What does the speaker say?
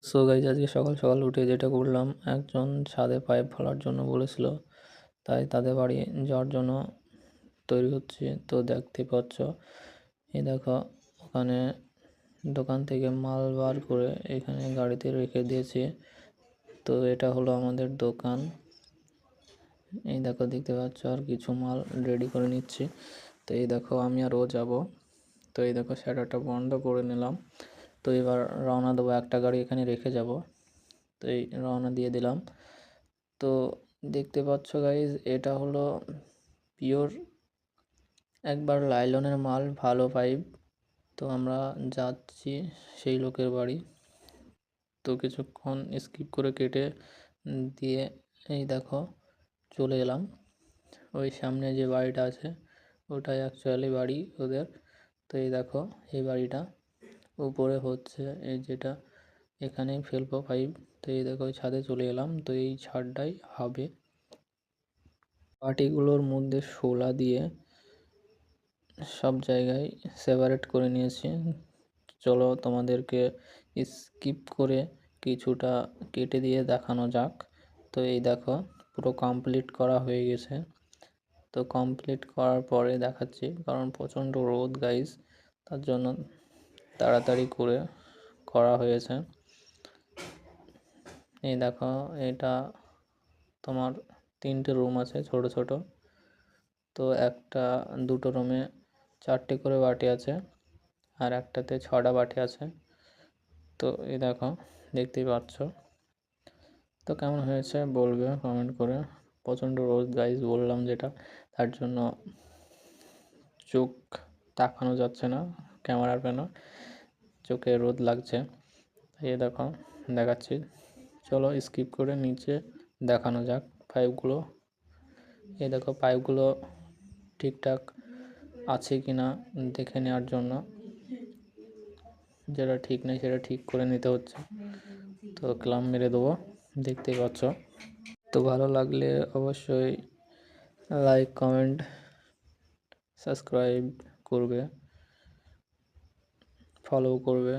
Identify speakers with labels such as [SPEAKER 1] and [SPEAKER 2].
[SPEAKER 1] So guys আজকে সকাল সকাল উঠে যেটা করলাম, একজন ছাদে পাইপ ফেলার জন্য বলেছিল, তাই তাদের বাড়ি যাওয়ার জন্য তৈরি হচ্ছে। তো দেখতে পাচ্ছ, এই দেখো ওখানে দোকান থেকে মাল বার করে এখানে গাড়িতে রেখে দিয়েছি। তো এটা হলো আমাদের দোকান। এই দেখো দেখতে পাচ্ছ, আর কিছু মাল রেডি করে নিচ্ছি। তো এই দেখো আমি আর ও যাবো। তো এই দেখো শাটারটা বন্ধ করে নিলাম। তো এবার রওনা দেবো, একটা গাড়ি এখানে রেখে যাব। তো এই রওনা দিয়ে দিলাম। তো দেখতে পাচ্ছ গাইজ, এটা হলো পিওর একবার লাইলনের মাল, ভালো পাইপ। তো আমরা যাচ্ছি সেই লোকের বাড়ি। তো কিছুক্ষণ স্কিপ করে কেটে দিয়ে এই দেখো চলে এলাম। ওই সামনে যে বাড়িটা আছে ওটাই অ্যাকচুয়ালি বাড়ি ওদের। তো এই দেখো এই বাড়িটা উপরে হচ্ছে, এই যেটা এখানেই ফেলবো পাইপ। তো এই দেখো ছাদে চলে এলাম। তো এই ছাদটাই হবে। পার্টিগুলোর মধ্যে শোলা দিয়ে সব জায়গায় সেপারেট করে নিয়েছি। চলো তোমাদেরকে স্কিপ করে কিছুটা কেটে দিয়ে দেখানো যাক। তো এই দেখো পুরো কমপ্লিট করা হয়ে গেছে। তো কমপ্লিট করার পরে দেখাচ্ছি, কারণ প্রচণ্ড রোদ গাইস, তার জন্য তাড়াতাড়ি করে করা হয়েছে। এই দেখো এটা তোমার 3টে রুম আছে ছোট ছোট। তো দুটো রুমে 4টে করে বাটি আছে, আর একটাতে 6টা বাটি আছে। তো এই দেখো দেখতেই পাচ্ছ। তো কেমন হয়েছে বলবে কমেন্ট করে। প্রচণ্ড রোদ গাইজ বললাম যেটা, তার জন্য চোখ তাকানো যাচ্ছে না ক্যামেরার পেন, চোখে রোদ লাগছে। এই দেখো দেখাচ্ছি, চলো স্কিপ করে নিচে দেখানো যাক পাইপগুলো। এই দেখো পাইপগুলো ঠিকঠাক আছে কি না দেখে নেওয়ার জন্য, যেটা ঠিক নেই সেটা ঠিক করে নিতে হচ্ছে। তো ক্লাম মেরে দেবো, দেখতেই পাচ্ছ। তো ভালো লাগলে অবশ্যই লাইক, কমেন্ট, সাবস্ক্রাইব করবে, ফলো করবে।